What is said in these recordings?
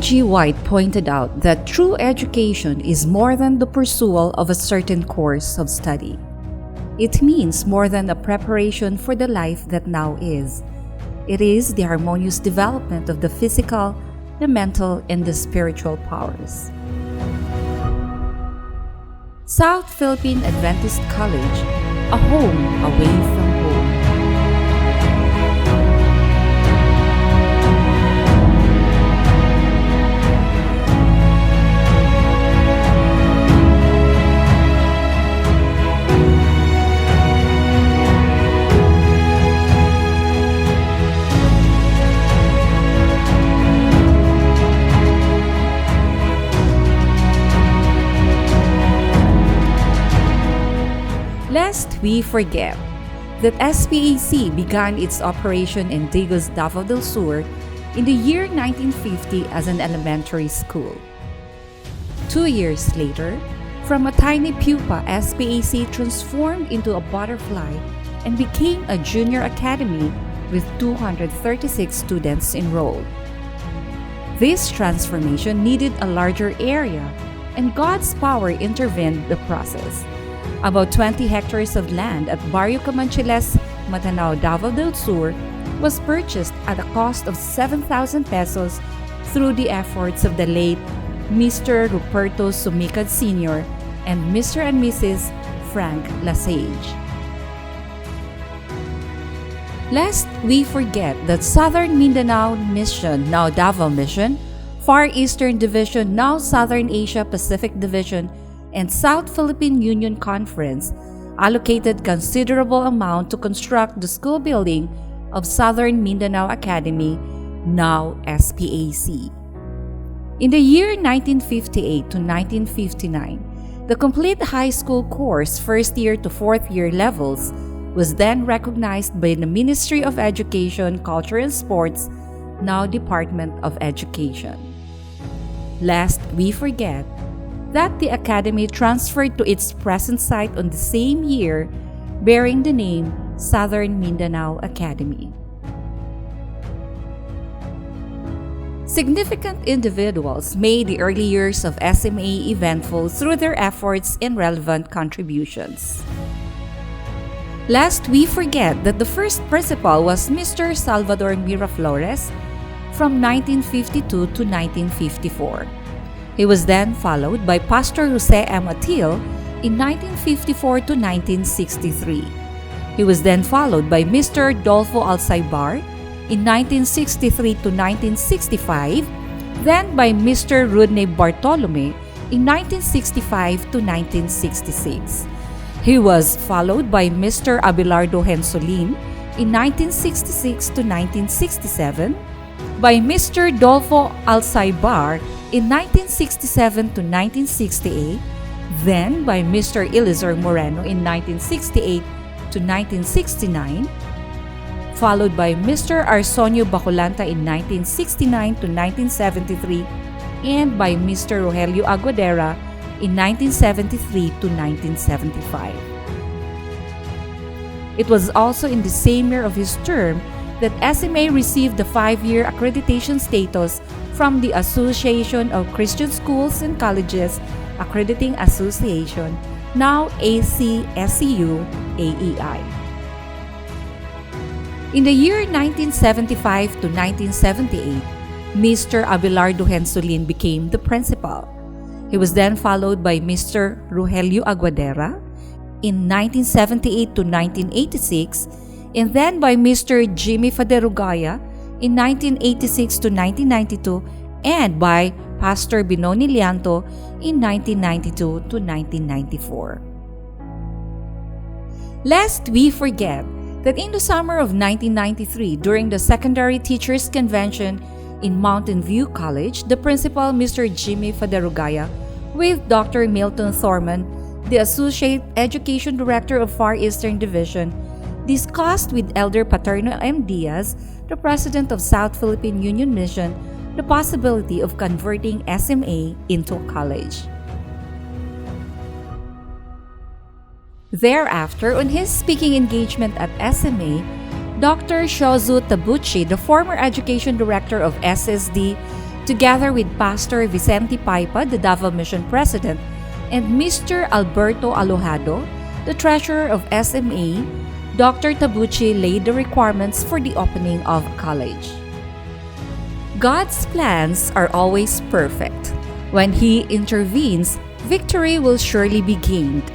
Ellen G. White pointed out that true education is more than the pursuit of a certain course of study. It means more than a preparation for the life that now is. It is the harmonious development of the physical, the mental, and the spiritual powers. South Philippine Adventist College, a home away from home. Lest we forget that SPAC began its operation in Digos, Davao del Sur in the year 1950 as an elementary school. 2 years later, from a tiny pupa, SPAC transformed into a butterfly and became a junior academy with 236 students enrolled. This transformation needed a larger area, and God's power intervened the process. About 20 hectares of land at Barrio Camanchiles, Matanao, Davao del Sur was purchased at a cost of 7,000 pesos through the efforts of the late Mr. Ruperto Sumicad Sr. and Mr. and Mrs. Frank Lasage. Lest we forget that Southern Mindanao Mission, now Davao Mission, Far Eastern Division, now Southern Asia Pacific Division, and South Philippine Union Conference allocated considerable amount to construct the school building of Southern Mindanao Academy, now SPAC. In the year 1958 to 1959, the complete high school course first year to fourth year levels was then recognized by the Ministry of Education, Culture and Sports, now Department of Education. Lest we forget that the Academy transferred to its present site on the same year, bearing the name Southern Mindanao Academy. Significant individuals made the early years of SMA eventful through their efforts and relevant contributions. Lest we forget that the first principal was Mr. Salvador Miraflores from 1952 to 1954. He was then followed by Pastor Jose M. Atil in 1954 to 1963. He was then followed by Mr. Dolfo Alzaibar in 1963 to 1965, then by Mr. Rudney Bartolome in 1965 to 1966. He was followed by Mr. Abelardo Hensolin in 1966 to 1967, by Mr. Dolfo Alzaibar in 1967 to 1968, then by Mr. Elizur Moreno in 1968 to 1969, followed by Mr. Arsonio Bacolanta in 1969 to 1973, and by Mr. Rogelio Aguadera in 1973 to 1975. It was also in the same year of his term that SMA received the 5-year accreditation status from the Association of Christian Schools and Colleges Accrediting Association, now ACSCU AEI. In the year 1975 to 1978, Mr. Abelardo Hensolin became the principal. He was then followed by Mr. Rogelio Aguadera in 1978 to 1986, and then by Mr. Jimmy Faderugaya in 1986 to 1992, and by Pastor Binoni Lianto in 1992 to 1994. Lest we forget that in the summer of 1993, during the Secondary Teachers Convention in Mountain View College, the principal, Mr. Jimmy Faderugaya, with Dr. Milton Thorman, the Associate Education Director of Far Eastern Division, discussed with Elder Paterno M. Diaz, the President of South Philippine Union Mission, the possibility of converting SMA into a college. Thereafter, on his speaking engagement at SMA, Dr. Shozu Tabuchi, the former Education Director of SSD, together with Pastor Vicente Paipa, the Davao Mission President, and Mr. Alberto Alojado, the Treasurer of SMA, Dr. Tabuchi laid the requirements for the opening of a college. God's plans are always perfect. When He intervenes, victory will surely be gained.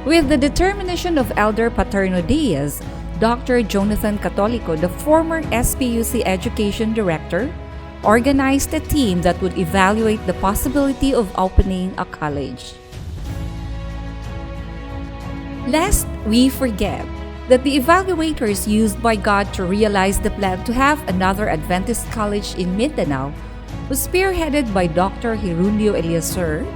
With the determination of Elder Paterno Diaz, Dr. Jonathan Catolico, the former SPUC Education Director, organized a team that would evaluate the possibility of opening a college. Lest we forget that the evaluators used by God to realize the plan to have another Adventist college in Mindanao was spearheaded by Dr. Hirundio Eliasur,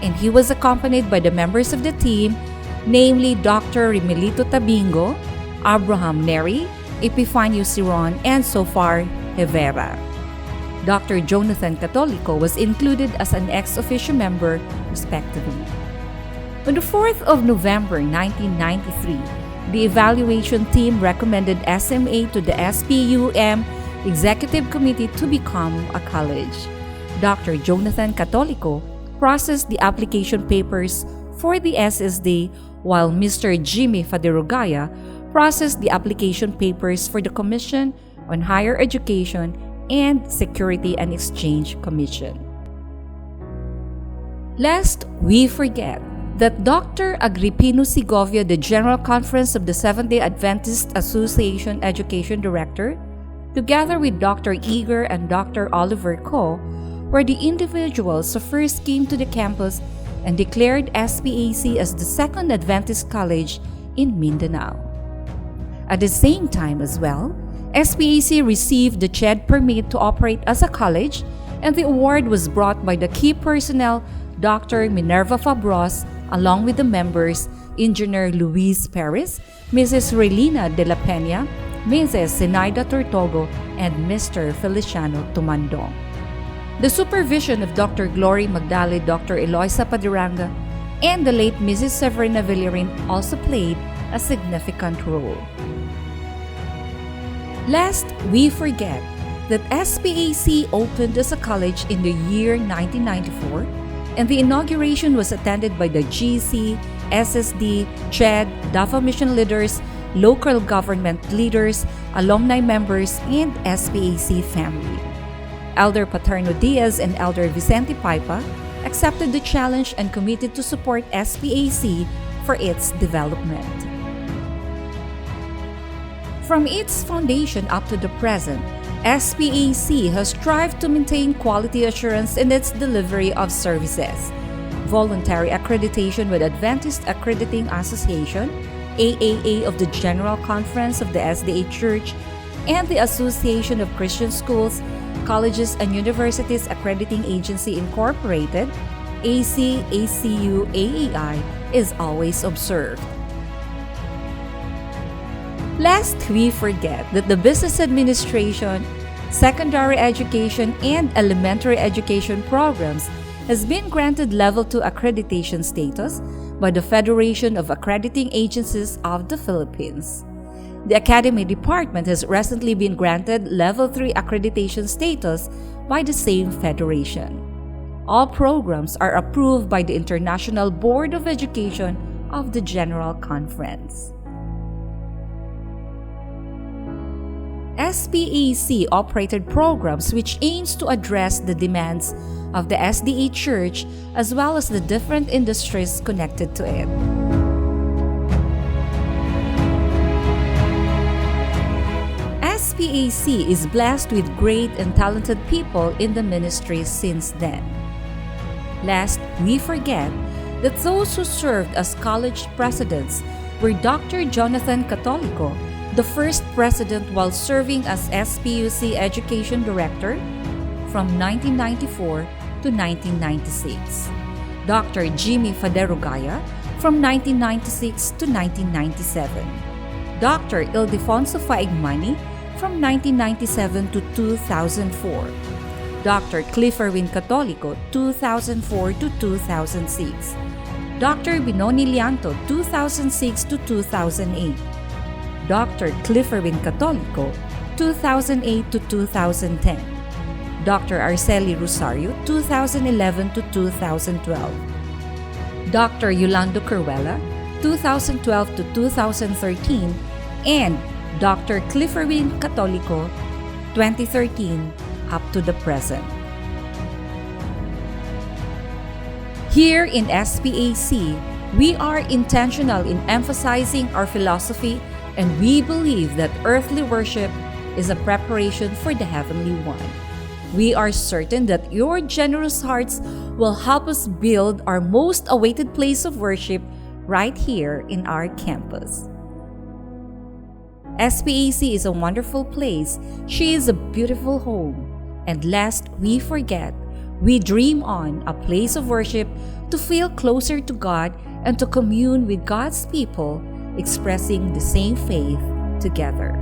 and he was accompanied by the members of the team, namely Dr. Rimelito Tabingo, Abraham Neri, Epifanio Siron, and Sofar Rivera. Dr. Jonathan Catolico was included as an ex officio member, respectively. On the 4th of November 1993, the evaluation team recommended SMA to the SPUM Executive Committee to become a college. Dr. Jonathan Catolico processed the application papers for the SSD, while Mr. Jimmy Faderugaya processed the application papers for the Commission on Higher Education and Security and Exchange Commission. Lest we forget that Dr. Agripino Segovia, the General Conference of the Seventh-day Adventist Association Education Director, together with Dr. Eager and Dr. Oliver Ko, were the individuals who first came to the campus and declared SPAC as the second Adventist college in Mindanao. At the same time as well, SPAC received the CHED permit to operate as a college, and the award was brought by the key personnel Dr. Minerva Fabros, along with the members Engineer Luis Perez, Mrs. Relina de la Peña, Mrs. Zenaida Tortogo, and Mr. Feliciano Tumandong. The supervision of Dr. Glory Magdale, Dr. Eloisa Padiranga, and the late Mrs. Severina Villarin also played a significant role. Lest we forget that SPAC opened as a college in the year 1994, and the inauguration was attended by the GC, SSD, CHED, Davao Mission leaders, local government leaders, alumni members, and SPAC family. Elder Paterno Diaz and Elder Vicente Paipa accepted the challenge and committed to support SPAC for its development. From its foundation up to the present, SPAC has strived to maintain quality assurance in its delivery of services. Voluntary accreditation with Adventist Accrediting Association, AAA of the General Conference of the SDA Church, and the Association of Christian Schools, Colleges and Universities Accrediting Agency Incorporated, ACACU AAI, is always observed. Lest we forget that the Business Administration, Secondary Education, and Elementary Education programs has been granted Level 2 accreditation status by the Federation of Accrediting Agencies of the Philippines. The Academy Department has recently been granted Level 3 accreditation status by the same federation. All programs are approved by the International Board of Education of the General Conference. SPAC operated programs which aims to address the demands of the SDA Church as well as the different industries connected to it. SPAC is blessed with great and talented people in the ministry since then. Lest we forget that those who served as college presidents were Dr. Jonathan Catolico, the first president while serving as SPUC Education Director from 1994 to 1996. Dr. Jimmy Faderugaya from 1996 to 1997. Dr. Ildefonso Faigmani from 1997 to 2004. Dr. Cliff Erwin Catolico 2004 to 2006. Dr. Binoni Lianto 2006 to 2008. Dr. Cliff Erwin Catolico 2008 to 2010. Dr. Arceli Rosario, 2011 to 2012. Dr. Yolando Curwela, 2012 to 2013, and Dr. Clifferine Catolico, 2013 up to the present. Here in SPAC, we are intentional in emphasizing our philosophy, and we believe that earthly worship is a preparation for the heavenly one. We are certain that your generous hearts will help us build our most awaited place of worship right here in our campus. SPAC is a wonderful place. She is a beautiful home. And lest we forget, we dream on a place of worship to feel closer to God and to commune with God's people, expressing the same faith together.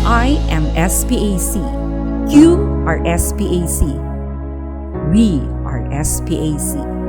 I am SPAC. You are SPAC. We are SPAC.